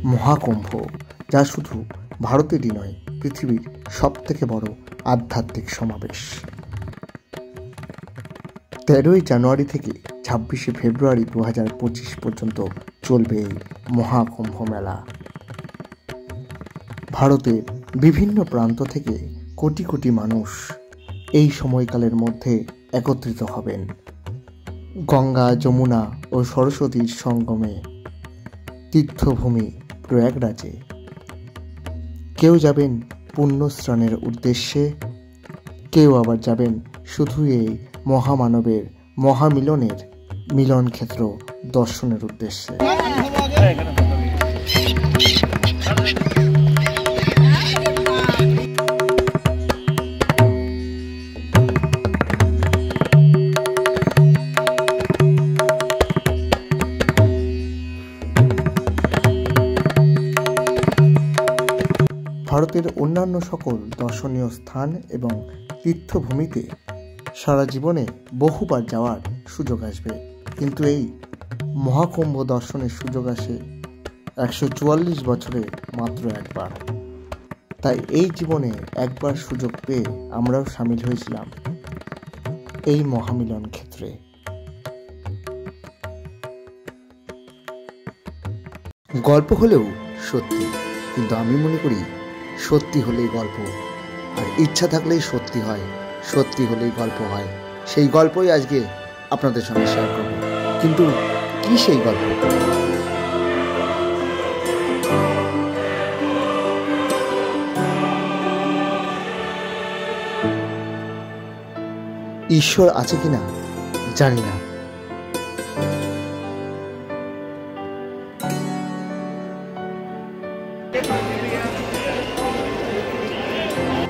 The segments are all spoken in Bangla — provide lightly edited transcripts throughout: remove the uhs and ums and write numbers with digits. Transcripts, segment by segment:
মহাকুম্ভ, যা শুধু ভারতেরই নয়, পৃথিবীর সবথেকে বড় আধ্যাত্মিক সমাবেশ। 13ই জানুয়ারি থেকে 26শে ফেব্রুয়ারি 2025 পর্যন্ত চলবে এই মহাকুম্ভ মেলা। ভারতের বিভিন্ন প্রান্ত থেকে কোটি কোটি মানুষ এই সময়কালের মধ্যে একত্রিত হবেন গঙ্গা, যমুনা ও সরস্বতীর সঙ্গমে তীর্থভূমি প্রয়াগরাজে। কেউ যাবেন পুণ্যস্নানের উদ্দেশ্যে, কেউ আবার যাবেন শুধু এই মহামানবের মহামিলনের মিলনক্ষেত্র দর্শনের উদ্দেশ্যে। ভারতের অন্যান্য সকল দর্শনীয় স্থান এবং তীর্থভূমিতে সারা জীবনে বহুবার যাওয়ার সুযোগ আসবে, কিন্তু এই মহাকুম্ভ দর্শনের সুযোগ আসে 144 বছরে মাত্র একবার। তাই এই জীবনে একবার সুযোগ পেয়ে আমরাও সামিল হয়েছিলাম এই মহামিলন ক্ষেত্রে। গল্প হলেও সত্যি, কিন্তু আমি মনে করি সত্যি হলেই গল্প, আর ইচ্ছা থাকলেই সত্যি হয়, সত্যি হলেই গল্প হয়। সেই গল্পই আজকে আপনাদের সঙ্গে শেয়ার করব। কিন্তু কি সেই গল্প? ঈশ্বর আছে কিনা জানি না,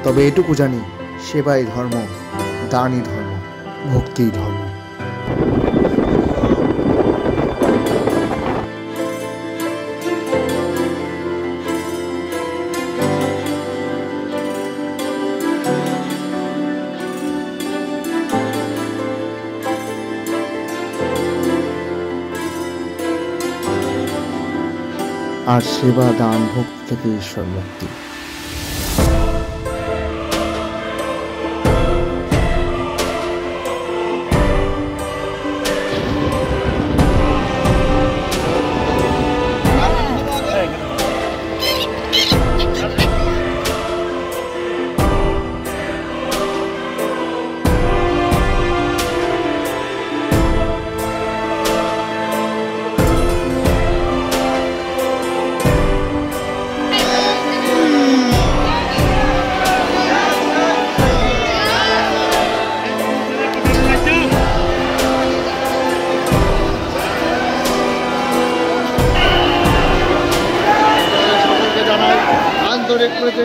তবে এটুকু জানি, সেবাই ধর্ম, দানই ধর্ম, ভক্তিই ধর্ম। আর সেবা, দান, ভক্তি থেকে ঈশ্বর মুক্তি।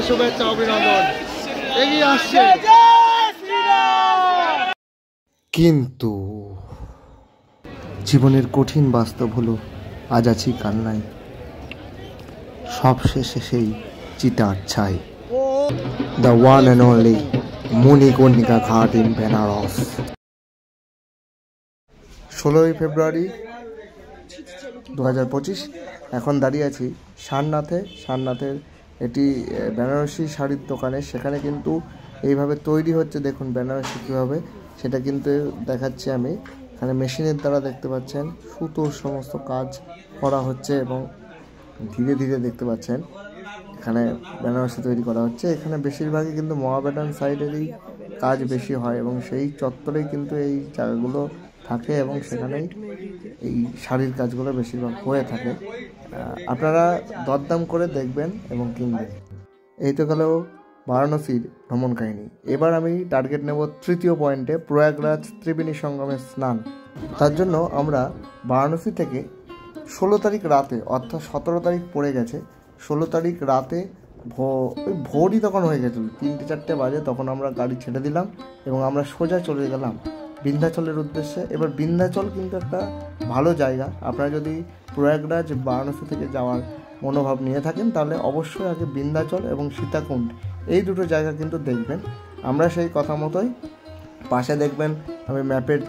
শুভেচ্ছা, অভিনন্দন, এগিয়ে আসছে। কিন্তু জীবনের কঠিন বাস্তব হলো, আজ আছি কাল নাই, সব শেষে সেই চিতার ছাই। The one and only Manikarnika ঘাট ইন বেনারস। 16ই ফেব্রুয়ারি 2025 এখন দাঁড়িয়ে আছি সারনাথের এটি বেনারসি শাড়ির দোকানে। সেখানে কিন্তু এইভাবে তৈরি হচ্ছে, দেখুন বেনারসি কীভাবে, সেটা কিন্তু দেখাচ্ছি আমি। এখানে মেশিনের দ্বারা দেখতে পাচ্ছেন সুতোর সমস্ত কাজ করা হচ্ছে এবং ধীরে ধীরে দেখতে পাচ্ছেন এখানে বেনারসি তৈরি করা হচ্ছে। এখানে বেশিরভাগই কিন্তু মহামেডান সাইডেরই কাজ বেশি হয় এবং সেই চত্বরেই কিন্তু এই জায়গাগুলো থাকে এবং সেখানেই এই শাড়ির কাজগুলো বেশিরভাগ হয়ে থাকে। আপনারা দরদাম করে দেখবেন এবং কিনবেন। এই তো গেল বারাণসীর ভ্রমণ কাহিনী। এবার আমি টার্গেট নেব তৃতীয় পয়েন্টে, প্রয়াগরাজ ত্রিবেণী সঙ্গমের স্নান। তার জন্য আমরা বারাণসী থেকে 16 তারিখ রাতে, অর্থাৎ 17 তারিখ পড়ে গেছে, 16 তারিখ রাতে ভোরই তখন হয়ে গেছিল, 3-4টে বাজে, তখন আমরা গাড়ি ছেড়ে দিলাম এবং আমরা সোজা চলে গেলাম বিন্ধ্যাচলের উদ্দেশ্যে। এবার বিন্ধ্যাচল কিন্তু একটা ভালো জায়গা। আপনারা যদি প্রয়াগরাজ বারাণসী থেকে যাওয়ার মনোভাব নিয়ে থাকেন তাহলে অবশ্যই আগে বিন্ধ্যাচল এবং সীতাকুণ্ড এই দুটো জায়গা কিন্তু দেখবেন। আমরা সেই কথা মতোই পাশে দেখবেন আমি ম্যাপের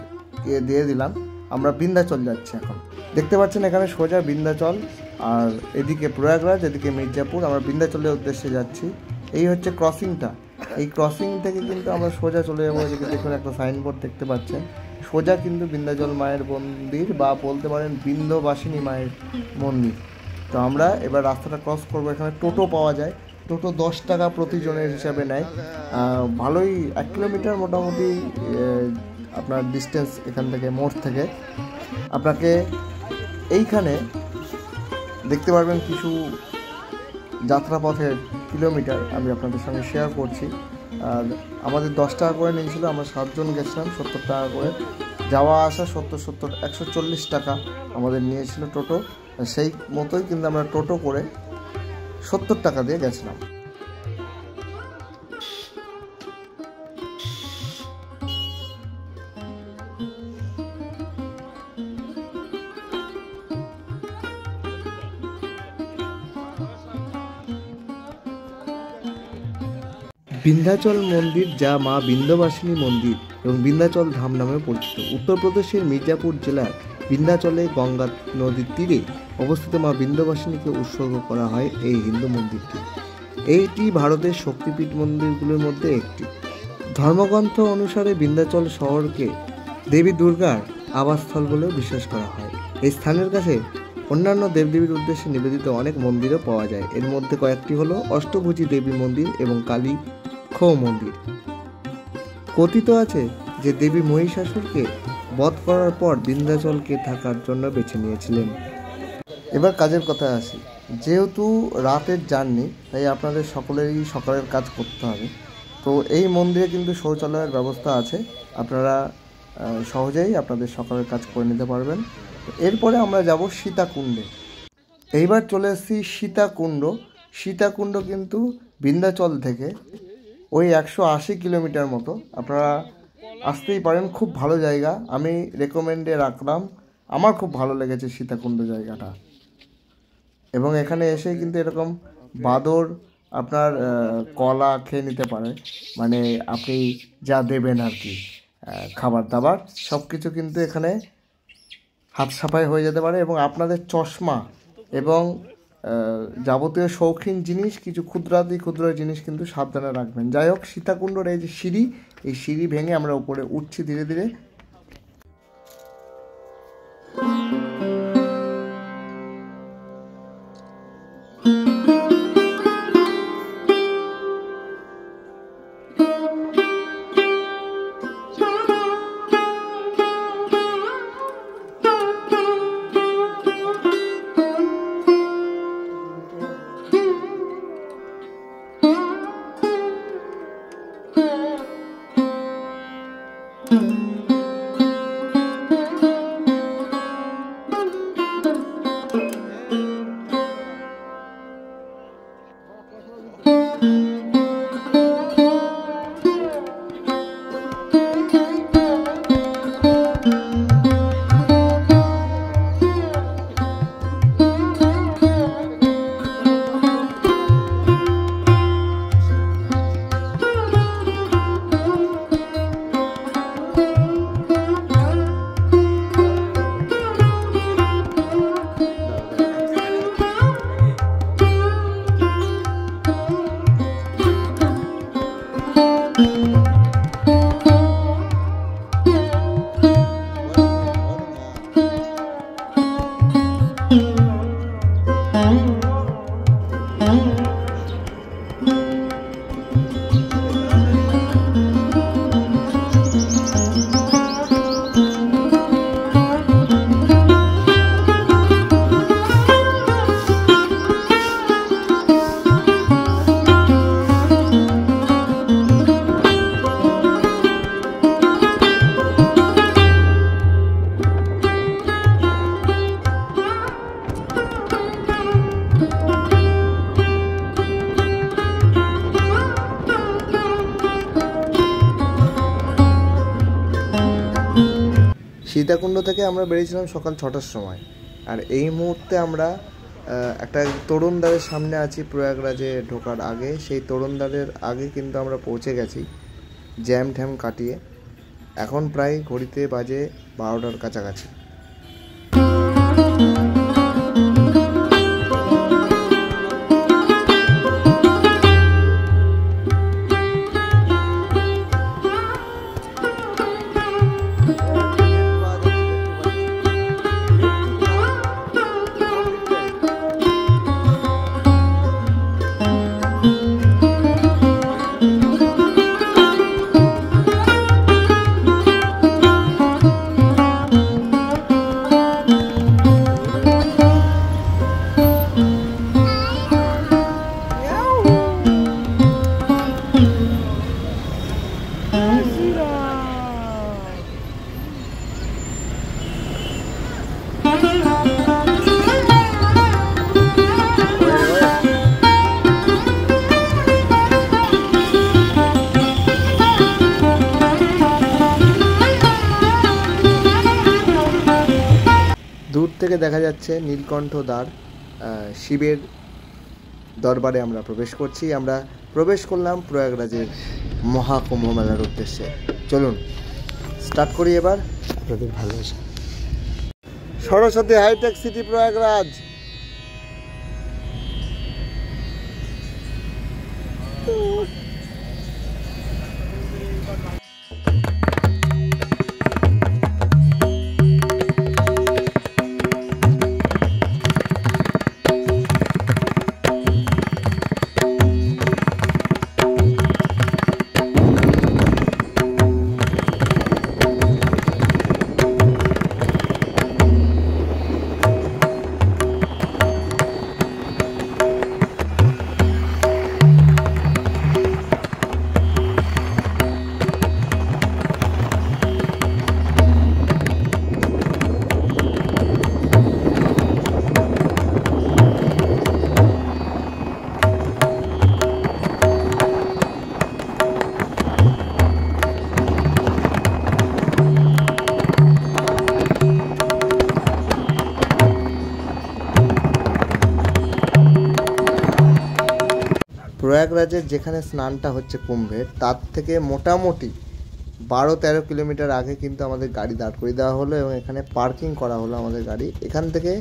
দিয়ে দিলাম, আমরা বিন্ধ্যাচল যাচ্ছি। এখন দেখতে পাচ্ছেন এখানে সোজা বিন্ধ্যাচল আর এদিকে প্রয়াগরাজ, এদিকে মির্জাপুর। আমরা বিন্ধ্যাচলের উদ্দেশ্যে যাচ্ছি। এই হচ্ছে ক্রসিংটা। এই ক্রসিং থেকে কিন্তু আমরা সোজা চলে যাবো। এদিকে দেখুন একটা সাইনবোর্ড দেখতে পাচ্ছেন, সোজা কিন্তু বিন্ধ্যাচল মায়ের মন্দির, বা বলতে পারেন বিন্ধ্যবাসিনী মায়ের মন্দির। তো আমরা এবার রাস্তাটা ক্রস করবো। এখানে টোটো পাওয়া যায়, টোটো 10 টাকা প্রতিজনের হিসাবে নেয়। ভালোই 1 কিলোমিটার মোটামুটি আপনার ডিস্টেন্স এখান থেকে, মোড় থেকে। আপনাকে এইখানে দেখতে পারবেন কিছু যাত্রাপথের কিলোমিটার আমি আপনাদের সঙ্গে শেয়ার করছি। আর আমাদের 10 টাকা করে নিয়েছিল, আমরা 7 জন গেছিলাম, 70 টাকা করে। যাওয়া আসা 140 টাকা আমাদের নিয়েছিল টোটো। সেই মতোই কিন্তু আমরা টোটো করে 70 টাকা দিয়ে গেছিলাম। বিন্ধ্যাচল মন্দির, যা মা বিন্ধ্যবাসিনী মন্দির এবং বিন্ধ্যাচল ধাম নামে পরিচিত, উত্তরপ্রদেশের মির্জাপুর জেলার বিন্ধ্যাচলে গঙ্গা নদীর তীরে অবস্থিত মা বিন্ধ্যবাসিনীকে উৎসর্গ করা হয় এই হিন্দু মন্দিরটি। এইটি ভারতের শক্তিপীঠ মন্দিরগুলোর মধ্যে একটি। ধর্মগ্রন্থ অনুসারে বিন্ধ্যাচল শহরকে দেবী দুর্গার আবাসস্থল বলেও বিশ্বাস করা হয়। এই স্থানের কাছে অন্যান্য দেবদেবীর উদ্দেশ্যে নিবেদিত অনেক মন্দিরও পাওয়া যায়। এর মধ্যে কয়েকটি হলো অষ্টভুজী দেবী মন্দির এবং কালী খো মন্দির। কথিত আছে যে দেবী মহিষাসুরকে বধ করার পর বিন্ধ্যাচলকে থাকার জন্য বেছে নিয়েছিলেন। এবার কাজের কথা আসি। যেহেতু রাতের জার্নি, তাই আপনাদের সকলেরই সকালের কাজ করতে হবে। তো এই মন্দিরে কিন্তু শৌচালয়ের ব্যবস্থা আছে, আপনারা সহজেই আপনাদের সকালের কাজ করে নিতে পারবেন। এরপরে আমরা যাব সীতাকুণ্ডে। এইবার চলে এসেছি সীতাকুণ্ড। সীতাকুণ্ড কিন্তু বিন্ধ্যাচল থেকে ওই 180 কিলোমিটার মতো। আপনারা আসতেই পারেন, খুব ভালো জায়গা, আমি রেকমেন্ডে রাখলাম। আমার খুব ভালো লেগেছে সীতাকুণ্ড জায়গাটা। এবং এখানে এসে কিন্তু এরকম বাদর আপনার কলা খেয়ে নিতে পারে, মানে আপনি যা দেবেন আর কি, খাবার দাবার সব কিছু কিন্তু এখানে হাত সাফাই হয়ে যেতে পারে। এবং আপনাদের চশমা এবং যাবতীয় শৌখিন জিনিস, কিছু ক্ষুদ্রাতি ক্ষুদ্র জিনিস কিন্তু সাবধানে রাখবেন। যাই হোক, সীতাকুণ্ডর এই যে সিঁড়ি, এই সিঁড়ি ভেঙে আমরা উপরে উঠছি ধীরে ধীরে। সীতাকুণ্ড থেকে আমরা বেরিয়েছিলাম সকাল 6টার সময়। আর এই মুহূর্তে আমরা একটা তরুণদ্বারের সামনে আছি, প্রয়াগরাজে ঢোকার আগে। সেই তরুণদ্বারের আগে কিন্তু আমরা পৌঁছে গেছি জ্যাম ঠ্যাম কাটিয়ে। এখন প্রায় ঘড়িতে বাজে 12টার কাছাকাছি। থেকে দেখা যাচ্ছে নীলকণ্ঠ দ্বার, শিবের দরবারে আমরা প্রবেশ করছি। আমরা প্রবেশ করলাম প্রয়াগরাজের মহাকুম্ভ মেলার উদ্দেশ্যে। চলুন স্টার্ট করি এবার। আপনাদের ভালোবাসা। Saraswati hitech city Prayagraj. প্রয়াগরাজের যেখানে স্নানটা হচ্ছে কুম্ভের, তার থেকে মোটামুটি 12-13 কিলোমিটার আগে কিন্তু আমাদের গাড়ি দাঁড় করিয়ে দেওয়া হলো এবং এখানে পার্কিং করা হলো আমাদের গাড়ি। এখান থেকে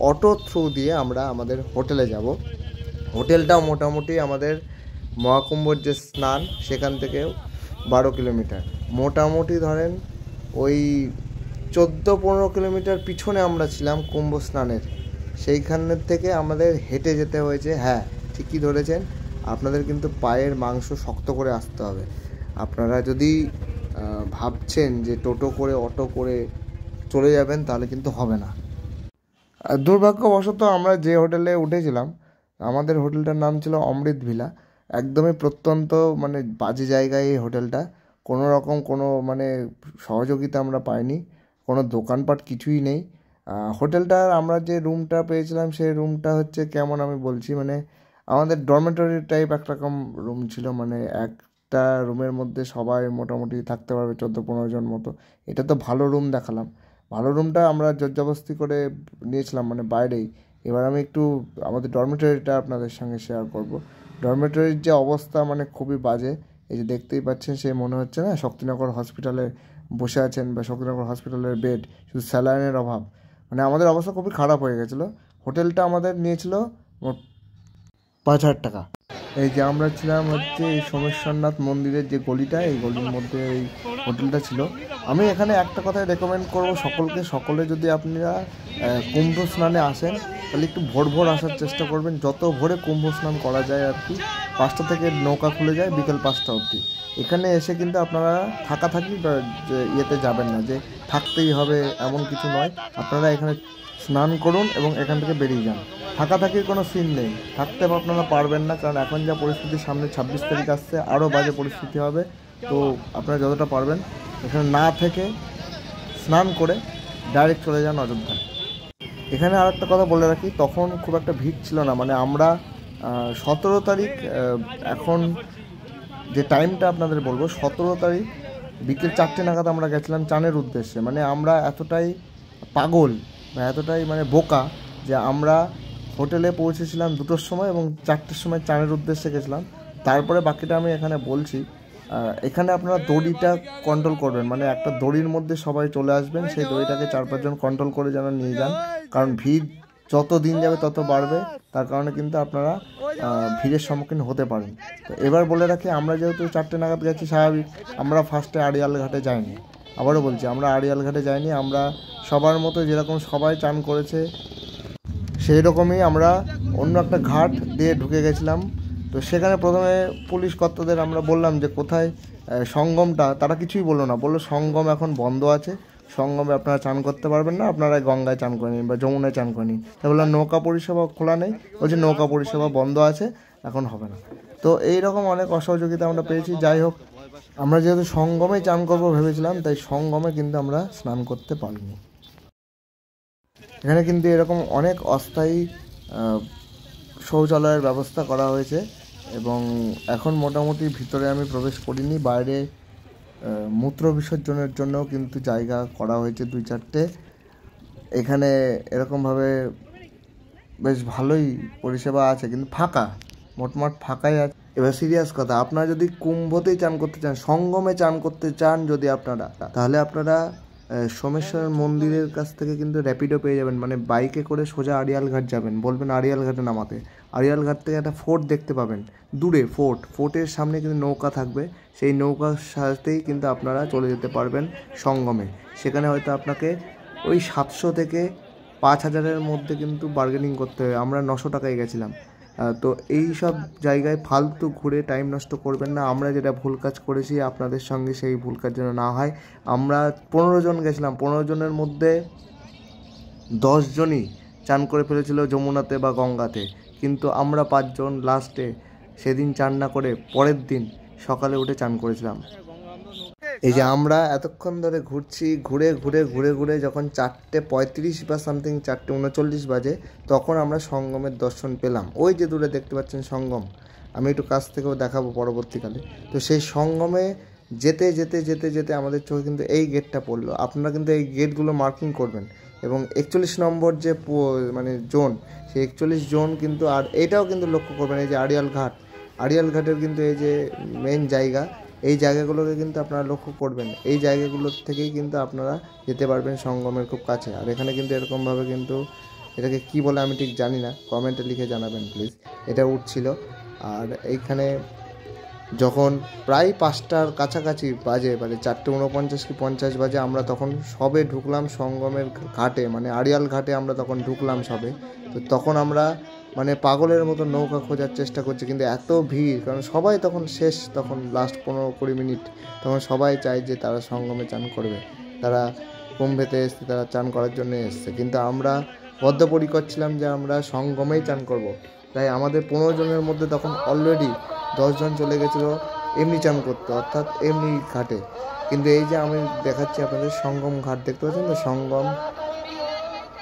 অটো থ্রু দিয়ে আমরা আমাদের হোটেলে যাব। হোটেলটাও মোটামুটি আমাদের মহাকুম্ভর যে স্নান সেখান থেকেও 12 কিলোমিটার, মোটামুটি ধরেন ওই 14-15 কিলোমিটার পিছনে আমরা ছিলাম কুম্ভ স্নানের। সেইখানের থেকে আমাদের হেঁটে যেতে হয়েছে। হ্যাঁ, ঠিকই ধরেছেন, আপনাদের কিন্তু পায়ের মাংস শক্ত করে আসতে হবে। আপনারা যদি ভাবছেন যে টোটো করে অটো করে চলে যাবেন তাহলে কিন্তু হবে না। দুর্ভাগ্যবশত আমরা যে হোটেলে উঠেছিলাম, আমাদের হোটেলটার নাম ছিল অমৃত ভিলা। একদমই প্রত্যন্ত মানে বাজে জায়গায় এই হোটেলটা। কোনো রকম কোনো মানে সহযোগিতা আমরা পাইনি, কোনো দোকানপাট কিছুই নেই। হোটেলটার আমরা যে রুমটা পেয়েছিলাম সেই রুমটা হচ্ছে কেমন আমি বলছি, মানে আমাদের ডরমেটরি টাইপ একরকম রুম ছিল। মানে একটা রুমের মধ্যে সবাই মোটামুটি থাকতে পারবে 14-15 জন মতো। এটা তো ভালো রুম দেখালাম, ভালো রুমটা আমরা জোরজবস্তি করে নিয়েছিলাম মানে বাইরেই। এবার আমি একটু আমাদের ডরমেটরিটা আপনাদের সঙ্গে শেয়ার করব। ডরমেটরির যে অবস্থা মানে খুবই বাজে। এই যে দেখতেই পাচ্ছেন, সে মনে হচ্ছে না শক্তিনগর হসপিটালে বসে আছেন বা শক্তিনগর হসপিটালের বেড, শুধু স্যালাইনের অভাব। মানে আমাদের অবস্থা খুবই খারাপ হয়ে গেছিলো। হোটেলটা আমাদের নিয়েছিল 5,000 টাকা। এই যে আমরা ছিলাম হচ্ছে এই সোমেশ্বরনাথ মন্দিরের যে গলিটা, এই গলির মধ্যে এই হোটেলটা ছিল। আমি এখানে একটা কথাই রেকমেন্ড করব সকলকে, সকলে যদি আপনারা কুম্ভ স্নানে আসেন তাহলে একটু ভোর ভোর আসার চেষ্টা করবেন। যত ভোরে কুম্ভ স্নান করা যায় আর কি। 5টা থেকে নৌকা খুলে যায় বিকেল 5টা অবধি। এখানে এসে কিন্তু আপনারা থাকি ইয়েতে যাবেন না যে থাকতেই হবে এমন কিছু নয়। আপনারা এখানে স্নান করুন এবং এখান থেকে বেরিয়ে যান। থাকার কোনো সিন নেই, থাকতে আপনারা পারবেন না, কারণ এখন যা পরিস্থিতি, সামনে 26 তারিখ আসছে, আরও বাজে পরিস্থিতি হবে। তো আপনারা যতটা পারবেন এখানে না থেকে স্নান করে ডাইরেক্ট চলে যান অযোধ্যা। এখানে আর একটা কথা বলে রাখি, তখন খুব একটা ভিড় ছিল না। মানে আমরা 17 তারিখ, এখন যে টাইমটা আপনাদের বলবো, 17 তারিখ বিকেল 4টে নাগাদ আমরা গেছিলাম চানের উদ্দেশ্যে। মানে আমরা এতটাই পাগল বা এতটাই মানে বোকা যে আমরা হোটেলে পৌঁছেছিলাম 2টোর সময় এবং 4টের সময় চানের উদ্দেশ্যে গেছিলাম। তারপরে বাকিটা আমি এখানে বলছি। এখানে আপনারা দড়িটা কন্ট্রোল করবেন, মানে একটা দড়ির মধ্যে সবাই চলে আসবেন, সেই দড়িটাকে 4-5 জন কন্ট্রোল করে যেন নিয়ে যান, কারণ ভিড় যত দিন যাবে তত বাড়বে। তার কারণে কিন্তু আপনারা ভিড়ের সম্মুখীন হতে পারেন। তো এবার বলে রাখি, আমরা যেহেতু 4টে নাগাদ গেছি, স্বাভাবিক আমরা ফার্স্টে আড়িয়াল ঘাটে যাইনি। আবারও বলছি, আমরা আড়িয়াল ঘাটে যাইনি। আমরা সবার মতো যেরকম সবাই চান করেছে সেই রকমই আমরা অন্য একটা ঘাট দিয়ে ঢুকে গেছিলাম। তো সেখানে প্রথমে পুলিশ কর্তাদের আমরা বললাম যে কোথায় সঙ্গমটা, তারা কিছুই বললো না, বললো সঙ্গম এখন বন্ধ আছে, সঙ্গমে আপনারা চান করতে পারবেন না, আপনারা গঙ্গায় চান করে নিন বা যমুনায় চান করে নিন। তাই বললাম নৌকা পরিষেবা খোলা নেই, বলছে নৌকা পরিষেবা বন্ধ আছে, এখন হবে না। তো এইরকম অনেক অসহযোগিতা আমরা পেয়েছি। যাই হোক, আমরা যেহেতু সঙ্গমে চান করবো ভেবেছিলাম, তাই সঙ্গমে কিন্তু আমরা স্নান করতে পারিনি। এখানে কিন্তু এরকম অনেক অস্থায়ী শৌচালয়ের ব্যবস্থা করা হয়েছে এবং এখন মোটামুটি ভিতরে আমি প্রবেশ করিনি, বাইরে মূত্র বিসর্জনের জন্য কিন্তু জায়গা করা হয়েছে 2-4টে। এখানে এরকমভাবে বেশ ভালোই পরিষেবা আছে, কিন্তু ফাঁকা, মোটমাট ফাঁকাই আছে। এবার সিরিয়াস কথা, আপনারা যদি কুম্ভতেই চান করতে চান, সঙ্গমে চান করতে চান যদি আপনারা, তাহলে আপনারা সোমেশ্বর মন্দিরের কাছ থেকে কিন্তু র্যাপিডো পেয়ে যাবেন। মানে বাইকে করে সোজা আড়িয়ালঘাট যাবেন, বলবেন আড়িয়ালঘাটে নামাতে। আড়িয়ালঘাট থেকে একটা ফোর্ট দেখতে পাবেন দূরে, ফোর্টের সামনে কিন্তু নৌকা থাকবে, সেই নৌকার সাথেই কিন্তু আপনারা চলে যেতে পারবেন সঙ্গমে। সেখানে হয়তো আপনাকে ওই 700 থেকে 5000-এর মধ্যে কিন্তু বার্গেনিং করতে হবে। আমরা 900 টাকায় গেছিলাম। তো এই সব জায়গায় ফালতু ঘুরে টাইম নষ্ট করবেন না। আমরা যেটা ভুল কাজ করেছি, আপনাদের সঙ্গে সেই ভুল কাজ যেন না হয়। আমরা 15 জন গেছিলাম, 15 জনের মধ্যে 10 জনই চান করে ফেলেছিল যমুনাতে বা গঙ্গাতে, কিন্তু আমরা 5 জন লাস্টে সেদিন চান না করে পরের দিন সকালে উঠে চান করেছিলাম। এই যে আমরা এতক্ষণ ধরে ঘুরছি, ঘুরে ঘুরে ঘুরে ঘুরে যখন 4:35 বা সামথিং 4:39 বাজে, তখন আমরা সঙ্গমের দর্শন পেলাম। ওই যে দূরে দেখতে পাচ্ছেন সঙ্গম, আমি একটু কাছ থেকেও দেখাবো পরবর্তীকালে। তো সেই সঙ্গমে যেতে যেতে যেতে যেতে আমাদের চোখে কিন্তু এই গেটটা পড়লো। আপনারা কিন্তু এই গেটগুলো মার্কিং করবেন, এবং 41 নম্বর যে মানে জোন, সেই 41 জোন কিন্তু, আর এটাও কিন্তু লক্ষ্য করবেন, এই যে আড়িয়ালঘাটের কিন্তু এই যে মেন জায়গা, এই জায়গাগুলোকে কিন্তু আপনারা লক্ষ্য করবেন। এই জায়গাগুলোর থেকেই কিন্তু আপনারা যেতে পারবেন সঙ্গমের খুব কাছে। আর এখানে কিন্তু এরকমভাবে কিন্তু, এটাকে কি বলে আমি ঠিক জানি না, কমেন্টে লিখে জানাবেন প্লিজ, এটা উঠছিল। আর এইখানে যখন প্রায় 5টার কাছাকাছি বাজে, মানে 4:49 কি 50 বাজে, আমরা তখন সবে ঢুকলাম সঙ্গমের ঘাটে, মানে আড়িয়াল ঘাটে আমরা তখন ঢুকলাম সবে। তো তখন আমরা মানে পাগলের মতো নৌকা খোঁজার চেষ্টা করছি, কিন্তু এত ভিড়, কারণ সবাই তখন শেষ, তখন লাস্ট 15-20 মিনিট, তখন সবাই চায় যে তারা সঙ্গমে চান করবে, তারা কুম্ভেতে এসছে, তারা চান করার জন্য এসছে, কিন্তু আমরা বদ্ধপরিকর ছিলাম যে আমরা সঙ্গমেই চান করব। তাই আমাদের 15 জনের মধ্যে তখন অলরেডি 10 জন চলে গেছিলো এমনি চান করতে, অর্থাৎ এমনি ঘাটে। কিন্তু এই যে আমি দেখাচ্ছি আপনাদের সঙ্গম ঘাট, দেখতে পাচ্ছেন তো, সঙ্গম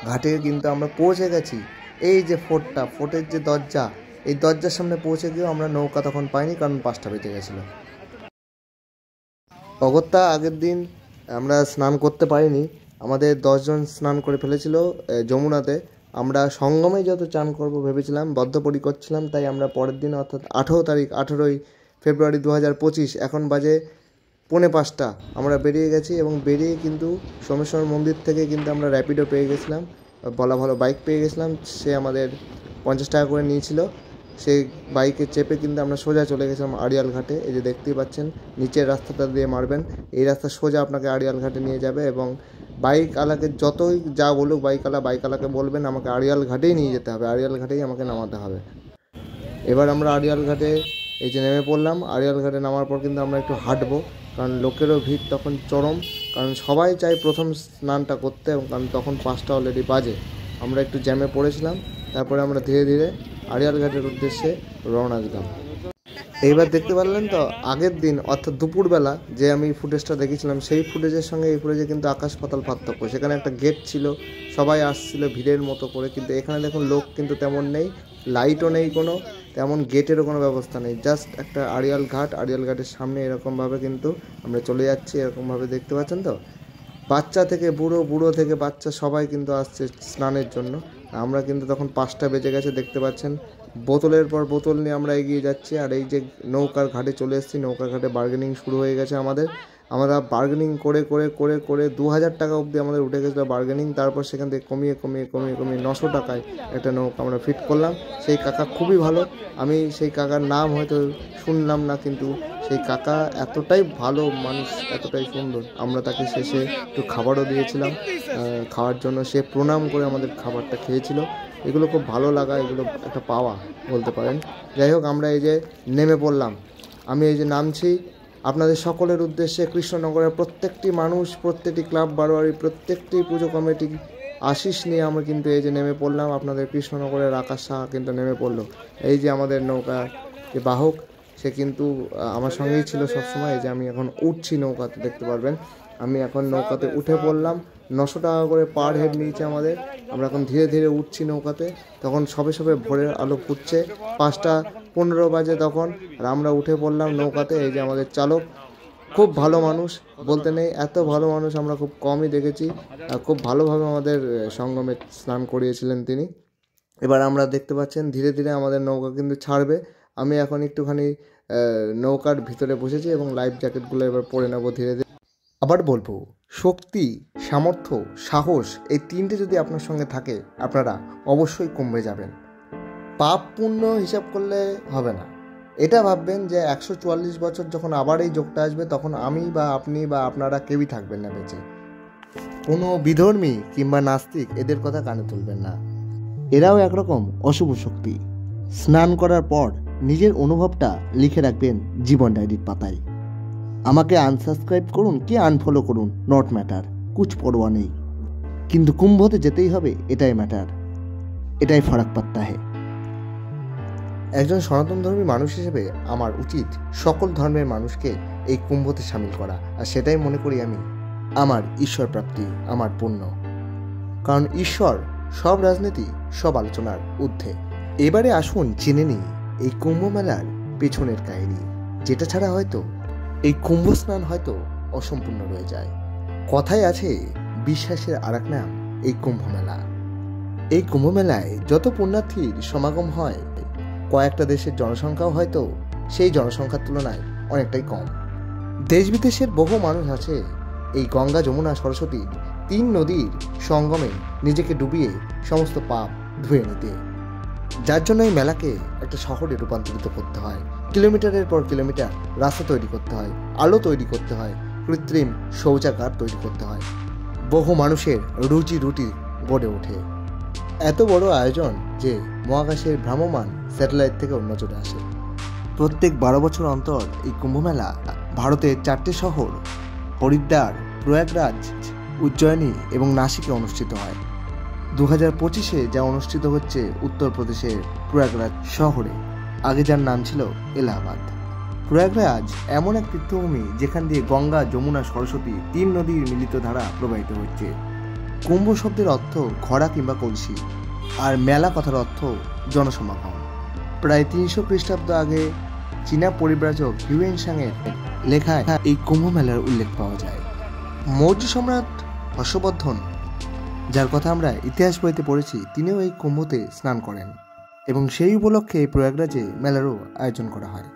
ঘাটে কিন্তু আমরা পৌঁছে গেছি। এই যে ফোর্টের যে দরজা, এই দরজার সামনে পৌঁছে গিয়েও আমরা নৌকা তখন পাইনি, কারণ 5টা বেজে গেছিলো। অগত্যা আগের দিন আমরা স্নান করতে পারিনি, আমাদের 10 জন স্নান করে ফেলেছিল যমুনাতে। আমরা সঙ্গমে যত চান করব ভেবেছিলাম, বদ্ধপরিকর ছিলাম, তাই আমরা পরের দিন অর্থাৎ 18ই ফেব্রুয়ারি 2025, এখন বাজে 4:45, আমরা বেরিয়ে গেছি। এবং বেরিয়ে কিন্তু সোমেশ্বর মন্দির থেকে কিন্তু আমরা র্যাপিডো পেয়ে গেছিলাম, বলা ভালো বাইক পেয়ে গেছিলাম। সে আমাদের 50 টাকা করে নিয়েছিল। সেই বাইকে চেপে কিন্তু আমরা সোজা চলে গেছিলাম আড়িয়াল ঘাটে। এই যে দেখতেই পাচ্ছেন, নিচের রাস্তাটা দিয়ে মারবেন, এই রাস্তা সোজা আপনাকে আড়িয়াল ঘাটে নিয়ে যাবে। এবং বাইকওয়ালাকে যতই যা বলুক, বাইকওয়ালাকে বলবেন আমাকে আড়িয়াল ঘাটেই নিয়ে যেতে হবে, আড়িয়াল ঘাটেই আমাকে নামাতে হবে। এবার আমরা আড়িয়াল ঘাটে এই যে নেমে পড়লাম। আড়িয়াল ঘাটে নামার পর কিন্তু আমরা একটু হাঁটবো, কারণ লোকেরও ভিড় তখন চরম, কারণ সবাই চায় প্রথম স্নানটা করতে, এবং কারণ তখন 5টা অলরেডি বাজে। আমরা একটু জ্যামে পড়েছিলাম, তারপরে আমরা ধীরে ধীরে আড়িয়াল ঘাটের উদ্দেশ্যে রওনা দিলাম। এইবার দেখতে পারলেন তো, আগের দিন অর্থাৎ দুপুরবেলা যে আমি ফুটেজটা দেখেছিলাম, সেই ফুটেজের সঙ্গে এই ফুটেজে কিন্তু আকাশ পাতাল পার্থক্য। সেখানে একটা গেট ছিল, সবাই আসছিল ভিড়ের মতো করে, কিন্তু এখানে দেখুন লোক কিন্তু তেমন নেই, লাইটও নেই কোনো, তেমন গেটেরও কোনো ব্যবস্থা নেই, জাস্ট একটা আড়িয়াল ঘাটের সামনে এরকমভাবে কিন্তু আমরা চলে যাচ্ছি। এরকমভাবে দেখতে পাচ্ছেন তো, বাচ্চা থেকে বুড়ো থেকে বাচ্চা সবাই কিন্তু আসছে স্নানের জন্য। আমরা কিন্তু তখন 5টা বেজে গেছে, দেখতে পাচ্ছেন বোতলের পর বোতল নিয়ে আমরা এগিয়ে যাচ্ছি। আর এই যে নৌকার ঘাটে চলে এসেছি, নৌকার ঘাটে বার্গেনিং শুরু হয়ে গেছে আমরা বার্গেনিং করে করে করে করে 2000 টাকা অবধি আমাদের উঠে গেছিলো বার্গেনিং। তারপর সেখান থেকে কমিয়ে 900 টাকায় একটা নৌকা আমরা ফিট করলাম। সেই কাকা খুবই ভালো, আমি সেই কাকার নাম হয়তো শুনলাম না, কিন্তু সেই কাকা এতটাই ভালো মানুষ, এতটাই সুন্দর। আমরা তাকে শেষে একটু খাবারও দিয়েছিলাম, খাওয়ার জন্য সে প্রণাম করে আমাদের খাবারটা খেয়েছিল। এগুলো খুব ভালো লাগা, এগুলো একটা পাওয়া বলতে পারেন। যাই হোক, আমরা এই যে নেমে পড়লাম, আমি এই যে নামছি, আপনাদের সকলের উদ্দেশ্যে কৃষ্ণনগরের প্রত্যেকটি মানুষ, প্রত্যেকটি ক্লাব বারোয়ারি, প্রত্যেকটি পুজো কমিটি আশিস নিয়ে আমরা কিন্তু এই যে নেমে পড়লাম। আপনাদের কৃষ্ণনগরের আকাশ শাহ কিন্তু নেমে পড়লো। এই যে আমাদের নৌকা যে বাহক, সে কিন্তু আমার সঙ্গেই ছিল সবসময়। এই যে আমি এখন উঠছি নৌকাতে, দেখতে পারবেন আমি এখন নৌকাতে উঠে পড়লাম। 900 টাকা করে পার হেড নিয়েছে আমাদের। আমরা এখন ধীরে ধীরে উঠছি নৌকাতে। তখন সবে ভোরের আলো ফুটছে, 5টা 15 বাজে তখন, আর আমরা উঠে পড়লাম নৌকাতে। এই যে আমাদের চালক খুব ভালো মানুষ বলতে নেই, এত ভালো মানুষ আমরা খুব কমই দেখেছি। খুব ভালোভাবে আমাদের সঙ্গমে স্নান করিয়েছিলেন তিনি। এবার আমরা দেখতে পাচ্ছেন ধীরে ধীরে আমাদের নৌকা কিন্তু ছাড়বে। আমি এখন একটুখানি নৌকার ভিতরে বসেছি এবং লাইফ জ্যাকেটগুলো এবার পরে নেব ধীরে ধীরে। আবার বলবো, শক্তি, সামর্থ্য, সাহস এই তিনটে যদি আপনার সঙ্গে থাকে আপনারা অবশ্যই কুম্ভে যাবেন। পাপ পুণ্য হিসাব করলে হবে না। এটা ভাববেন যে 144 বছর যখন আবার এই যোগটা আসবে তখন আমি বা আপনি বা আপনারা কেউই থাকবেন না বেঁচে। কোনো বিধর্মী কিংবা নাস্তিক এদের কথা কানে তুলবেন না। এরাও একরকম অশুভ শক্তি। স্নান করার পর নিজের অনুভবটা লিখে রাখবেন জীবন ডায়েরির পাতায়। আমাকে আনসাবস্ক্রাইব করুন কি আনফলো করুন, নট ম্যাটার, কুছ পরোয়া নেই, কিন্তু কুম্ভতে যেতেই হবে, এটাই ম্যাটার, এটাই ফারাক পাত্তা হে। একজন সনাতন ধর্মী মানুষ হিসেবে আমার উচিত সকল ধর্মের মানুষকে এই কুম্ভতে সামিল করা, আর সেটাই মনে করি আমি আমার ঈশ্বর প্রাপ্তি, আমার পুণ্য। কারণ ঈশ্বর সব রাজনীতি, সব আলোচনার ঊর্ধ্বে। এবারে আসুন জেনে নিই এই কুম্ভ মেলার পেছনের কাহিনী, যেটা ছাড়া হয়তো এই কুম্ভ স্নান হয়তো অসম্পূর্ণ রয়ে যায়। কথায় আছে বিশ্বাসের আরেক নাম এই কুম্ভ মেলা। এই কুম্ভ মেলায় যত পুণ্যার্থীর সমাগম হয়, কয়েকটা দেশের জনসংখ্যাও হয়তো সেই জনসংখ্যার তুলনায় অনেকটাই কম। দেশ বিদেশের বহু মানুষ আছে এই গঙ্গা, যমুনা, সরস্বতী 3 নদীর সঙ্গমে নিজেকে ডুবিয়ে সমস্ত পাপ ধুয়ে নিতে, যার জন্য এই মেলাকে একটা শহরে রূপান্তরিত করতে হয়। কিলোমিটারের পর কিলোমিটার রাস্তা তৈরি করতে হয়, আলো তৈরি করতে হয়, কৃত্রিম শৌচাগার তৈরি করতে হয়, বহু মানুষের রুজি রুটি গড়ে ওঠে। এত বড় আয়োজন যে মহাকাশের ভ্রাম্যমান স্যাটেলাইট থেকেও নজরে আসে। প্রত্যেক 12 বছর অন্তর এই কুম্ভমেলা ভারতের 4টে শহর হরিদ্বার, প্রয়াগরাজ, উজ্জয়িনী এবং নাসিকে অনুষ্ঠিত হয়। 2025-এ যা অনুষ্ঠিত হচ্ছে উত্তরপ্রদেশের প্রয়াগরাজ শহরে, আগে যার নাম ছিল এলাহাবাদ। প্রয়াগরাজ এমন এক তীর্থভূমি যেখান দিয়ে গঙ্গা, যমুনা, সরস্বতী 3 নদীর মিলিত ধারা প্রবাহিত হচ্ছে। কুম্ভ শব্দের অর্থ ঘোড়া কিংবা কলসি, আর মেলা কথার অর্থ জনসমাগম। প্রায় 300 খ্রিস্টাব্দ আগে চীনা পরিব্রাজক হিউয়েনসাংয়ের লেখায় এই কুম্ভ মেলার উল্লেখ পাওয়া যায়। মৌর্য সম্রাট হর্ষবর্ধন, যার কথা আমরা ইতিহাস বইতে পড়েছি, তিনিও এই কুম্ভতে স্নান করেন এবং সেই উপলক্ষে প্রয়াগরাজে মেলারও আয়োজন করা হয়।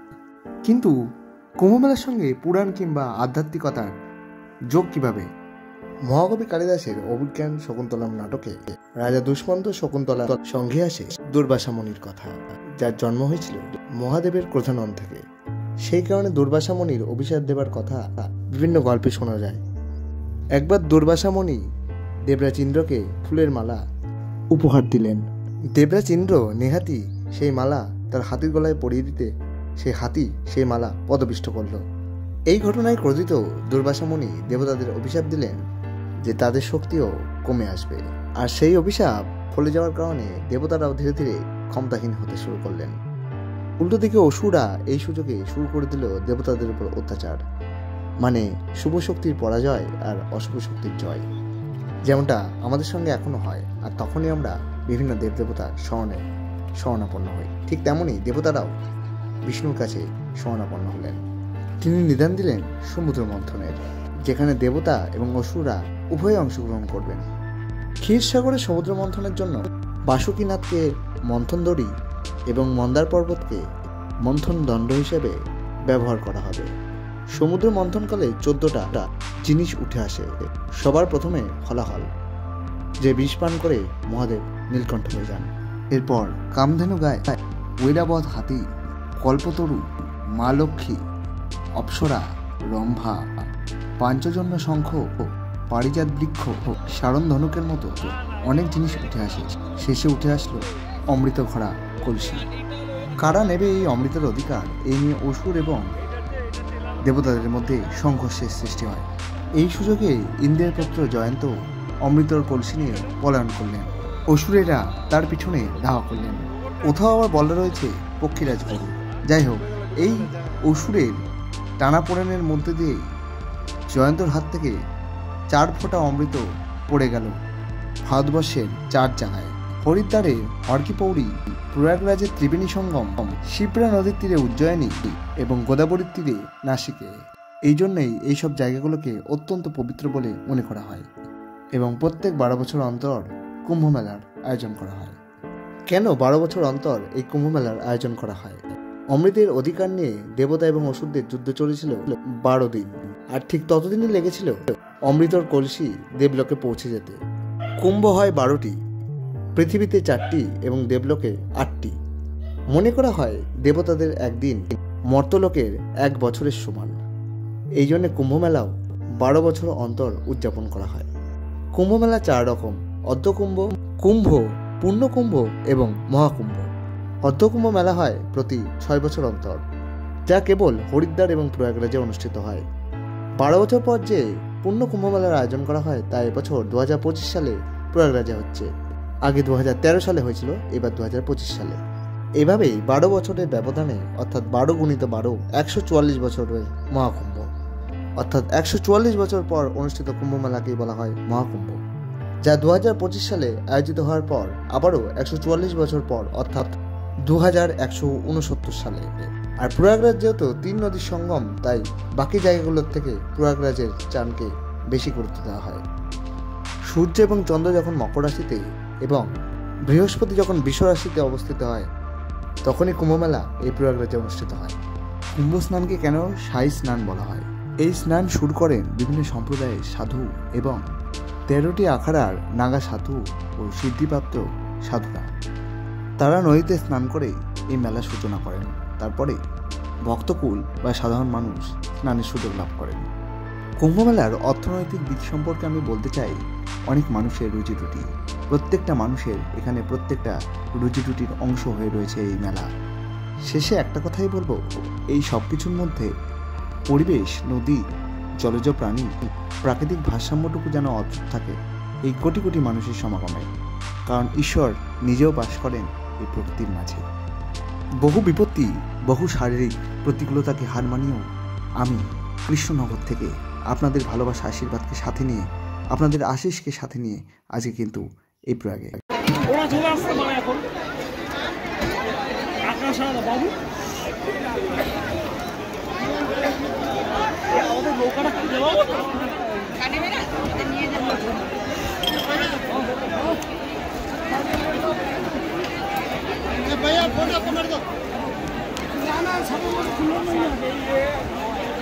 কিন্তু কুম্ভ মেলার সঙ্গে পুরাণ কিংবা আধ্যাত্মিকতার যোগ কিভাবে? মহাকবি কালিদাসের অভিজ্ঞান শকুন্তলম নাটকে রাজা দুষ্মন্ত শকুন্তলার সঙ্গে আসে দুর্বাসা মুনির কথা, যার জন্ম হয়েছিল মহাদেবের ক্রোধানল থেকে। সেই কারণে দুর্বাসা মুনির অভিশাপ দেবার কথা বিভিন্ন গল্পে শোনা যায়। একবার দুর্বাসা মুনি দেবরাজ ইন্দ্রকে ফুলের মালা উপহার দিলেন। দেবরাজ ইন্দ্র নেহাতি সেই মালা তার হাতির গলায় পরিয়ে দিতে সেই হাতি সেই মালা পদপিষ্ট করল। এই ঘটনায় ক্রোধিত দুর্বাসা মুনি দেবতাদের অভিশাপ দিলেন যে তাদের শক্তিও কমে আসবে, আর সেই অভিশাপ ফলে যাওয়ার কারণে দেবতারাও ধীরে ধীরে ক্ষমতাহীন হতে শুরু করলেন। উল্টো দিকে অসুররা এই সুযোগে শুরু করে দিল দেবতাদের উপর অত্যাচার, মানে শুভ শক্তির পরাজয় আর অশুভ শক্তির জয়। যেমনটা আমাদের সঙ্গে এখনো হয়, আর তখনই আমরা বিভিন্ন দেবদেবতার শরণাপন্ন হই। ঠিক তেমনই দেবতারাও বিষ্ণুর কাছে শরণাপন্ন হলেন। তিনি নিদান দিলেন সমুদ্র মন্থনের, যেখানে দেবতা এবং অসুররা উভয়ে অংশগ্রহণ করবেন। ক্ষীরসাগরে সমুদ্র মন্থনের জন্য বাসুকীনাথকে মন্থন দড়ি এবং মন্দার পর্বতকে মন্থন দণ্ড হিসেবে ব্যবহার করা হবে। সমুদ্র মন্থনকালে 14টা জিনিস উঠে আসে। সবার প্রথমে হলাহল, যে বিষ পান করে মহাদেব নীলকণ্ঠ হয়ে যান। এরপর কামধেনু গায়ে ঐরাবত হাতি, কল্পতরু, মা লক্ষ্মী, অপ্সরা, রম্ভা, পাঞ্চজন্য শঙ্খ, পারিজাত বৃক্ষ, সারণ ধনুকের মতো অনেক জিনিস উঠে আসে। শেষে উঠে আসলো অমৃত ভরা কলসি। কারা নেবে এই অমৃতের অধিকার, এই নিয়ে অসুর এবং দেবতাদের মধ্যে সংঘর্ষের সৃষ্টি হয়। এই সুযোগে ইন্দ্রের পুত্র জয়ন্ত অমৃতর কলসি নিয়ে পলায়ন করলেন। অসুরেরা তার পিছনে ধাওয়া করলেন। কোথাও আবার বলা রয়েছে পক্ষীরাজ গরু। যাই হোক, এই অসুরের টানাপোড়েনের মধ্যে দিয়েই জয়ন্তর হাত থেকে 4 ফোঁটা অমৃত পড়ে গেল ভারতবর্ষের 4 জায়গায়। হরিদ্বারে হরকিপৌরি, প্রয়াগরাজের ত্রিবেণী সঙ্গম, শিপ্রা নদীর তীরে উজ্জয়িনী এবং গোদাবরীর তীরে নাসিকে। এই জন্যই এইসব জায়গাগুলোকে অত্যন্ত পবিত্র বলে মনে করা হয় এবং প্রত্যেক 12 বছর অন্তর কুম্ভ মেলার আয়োজন করা হয়। কেন 12 বছর অন্তর এই কুম্ভ মেলার আয়োজন করা হয়? অমৃতের অধিকার নিয়ে দেবতা এবং অসুরদের যুদ্ধ চলেছিল 12 দিন, আর ঠিক ততদিনই লেগেছিল অমৃতর কলসি দেবলোকে পৌঁছে যেতে। কুম্ভ হয় 12টি, পৃথিবীতে 4টি এবং দেবলোকে 8টি। মনে করা হয় দেবতাদের একদিন মর্তলোকের 1 বছরের সমান। এই জন্য কুম্ভ মেলাও 12 বছর অন্তর উদযাপন করা হয়। কুম্ভ মেলা 4 রকম: অর্ধকুম্ভ, কুম্ভ, পূর্ণকুম্ভ এবং মহাকুম্ভ। অর্ধকুম্ভ মেলা হয় প্রতি 6 বছর অন্তর, যা কেবল হরিদ্বার এবং প্রয়াগরাজে অনুষ্ঠিত হয়। 12 বছর পর যে পূর্ণকুম্ভ মেলার আয়োজন করা হয় তা এবছর 2025 সালে প্রয়াগরাজে হচ্ছে। আগে 2013 সালে হয়েছিল, এবার 2025 সালে। এভাবেই 12 বছরের ব্যবধানে অর্থাৎ 12 গুণিত 12 144 বছরের মহাকুম্ভ, অর্থাৎ 144 বছর পর অনুষ্ঠিত কুম্ভ মেলাকেই বলা হয় মহাকুম্ভ, যা 2025 সালে আয়োজিত হওয়ার পর আবারও 144 বছর পর অর্থাৎ 2169 সালে। আর প্রয়াগরাজ যেহেতু 3 নদীর সঙ্গম, তাই বাকি জায়গাগুলোর থেকে প্রয়াগরাজের চাঁদকে বেশি গুরুত্ব দেওয়া হয়। সূর্য এবং চন্দ্র যখন মকর রাশিতে এবং বৃহস্পতি যখন বৃষ রাশিতে অবস্থিত হয়, তখনই কুম্ভ মেলা এই প্রয়াগরাজে অনুষ্ঠিত হয়। কুম্ভ স্নানকে কেন শাহী স্নান বলা হয়? এই স্নান শুরু করেন বিভিন্ন সম্প্রদায়ের সাধু এবং 13টি আখাড়ার নাগা সাধু ও সিদ্ধিপ্রাপ্ত সাধুরা। তারা নদীতে স্নান করে এই মেলার সূচনা করেন। তারপরে ভক্তকুল বা সাধারণ মানুষ স্নানের সুযোগ লাভ করেন। কুম্ভ মেলার অর্থনৈতিক দিক সম্পর্কে আমি বলতে চাই, অনেক মানুষের রুজি রুটি, প্রত্যেকটা মানুষের এখানে প্রত্যেকটা রুজি রুটির অংশ হয়ে রয়েছে এই মেলা। শেষে একটা কথাই বলবো, এই সব কিছুর মধ্যে পরিবেশ, নদী, জলজ প্রাণী, প্রাকৃতিক ভারসাম্যটুকু যেন অটুট থাকে এই কোটি কোটি মানুষের সমাগমে, কারণ ঈশ্বর নিজেও বাস করেন এই প্রকৃতির মাঝে। বহু বিপত্তি, বহু শারীরিক প্রতিকূলতাকে হার মানিয়েও আমি কৃষ্ণনগর থেকে আপনাদের ভালোবাসা আশীর্বাদকে সাথে নিয়ে, আপনাদের আশিসকে সাথে নিয়ে আজকে কিন্তু এই প্রয়াগে। ওরা চলে আসছে মানে এখন আকাশ আর বাবু আমাদের নৌকাটা কি দেওয়া কানেবে না, নিয়ে যাবো। भैया फोटो को मार दो जाना सब खुलो नहीं है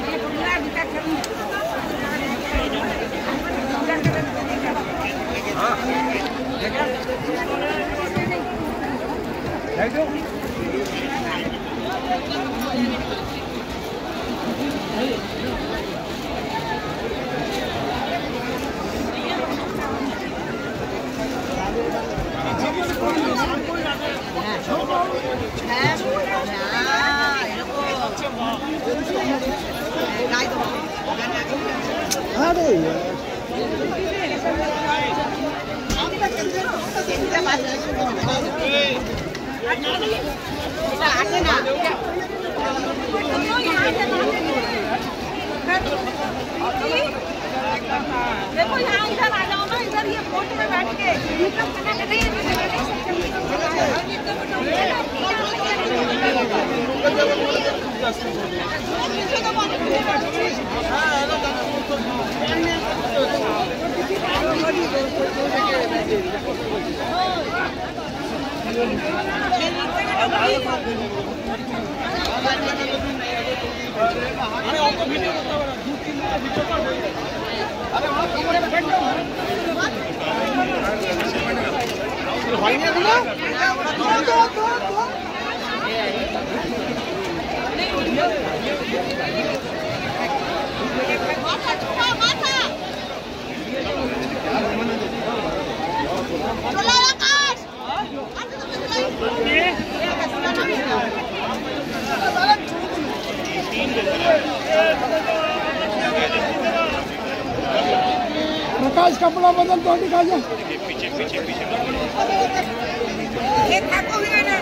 ये पूरा दिखा कर हां देख दो देखो यहाँ इधर आ जाओ ना, इधर ये बोट में बैठ के अरे आपको वीडियो करता है 2-3 मिनट वीडियो कर अरे वहां कमरे में बैठ जाओ भाई ने दिया प्रकाश कपड़ा बदल तो दिखा जा पीछे पीछे पीछे एक आपको भी ना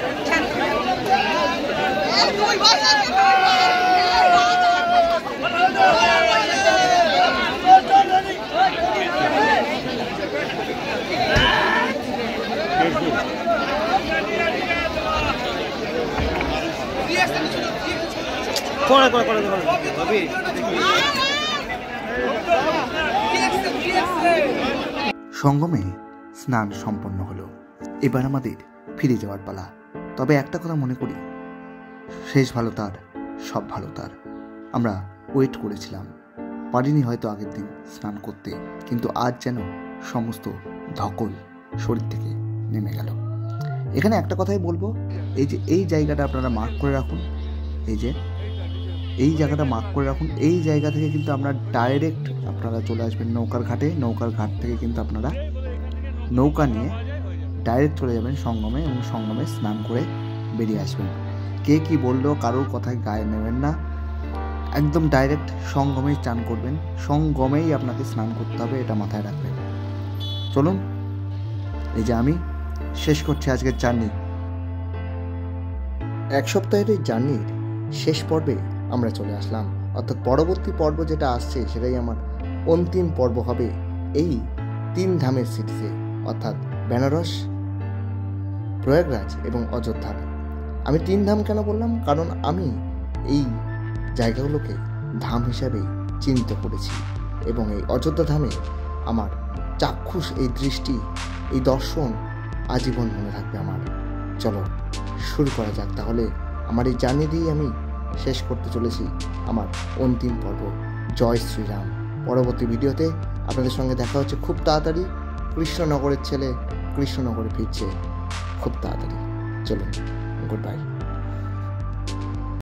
সঙ্গমে স্নান সম্পন্ন হলো, এবার আমাদের ফিরে যাওয়ার পালা। তবে একটা কথা মনে করি, শেষ ভালো তার, সব ভালো তার। আমরা ওয়েট করেছিলাম, পারিনি হয়তো আগের দিন স্নান করতে, কিন্তু আজ যেন সমস্ত ধকল শরীর থেকে নেমে গেল। এখানে একটা কথাই বলবো, এই জায়গাটা আপনারা মার্ক করে রাখুন, এই জায়গাটা মার্ক করে রাখুন। এই জায়গা থেকে কিন্তু আপনারা ডাইরেক্ট আপনারা চলে আসবেন নৌকার ঘাটে। নৌকার ঘাট থেকে কিন্তু আপনারা নৌকা নিয়ে ডাইরেক্ট চলে যাবেন সঙ্গমে, এবং সঙ্গমে স্নান করে বেরিয়ে আসবেন। কে কি বললো কারোর কথায় গায়ে নেবেন না, একদম ডাইরেক্ট সঙ্গমেই স্নান করবেন, সঙ্গমেই আপনাকে স্নান করতে হবে, এটা মাথায় রাখবেন। চলুন, এই যে আমি শেষ করছি আজকের জার্নি। এক সপ্তাহের এই জার্নির শেষ পর্বে আমরা চলে আসলাম, অর্থাৎ পরবর্তী পর্ব যেটা আসছে সেটাই আমার অন্তিম পর্ব হবে এই 3 ধামের সিরিজে, অর্থাৎ বেনারস, প্রয়াগরাজ এবং অযোধ্যা। আমি 3 ধাম কেন বললাম? কারণ আমি এই জায়গাগুলোকে ধাম হিসাবেই চিহ্নিত করেছি, এবং এই অযোধ্যা ধামে আমার চাক্ষুষ এই দৃষ্টি, এই দর্শন আজীবন মনে থাকবে আমার। চলো শুরু করা যাক তাহলে। আমার এই জার্নি দিয়েই আমি শেষ করতে চলেছি আমার অন্তিম পর্ব। জয় শ্রীরাম। পরবর্তী ভিডিওতে আপনাদের সঙ্গে দেখা হচ্ছে খুব তাড়াতাড়ি। কৃষ্ণনগরের ছেলে কৃষ্ণনগরে ফিরছে খুব তাড়াতাড়ি। চলুন, গুড বাই।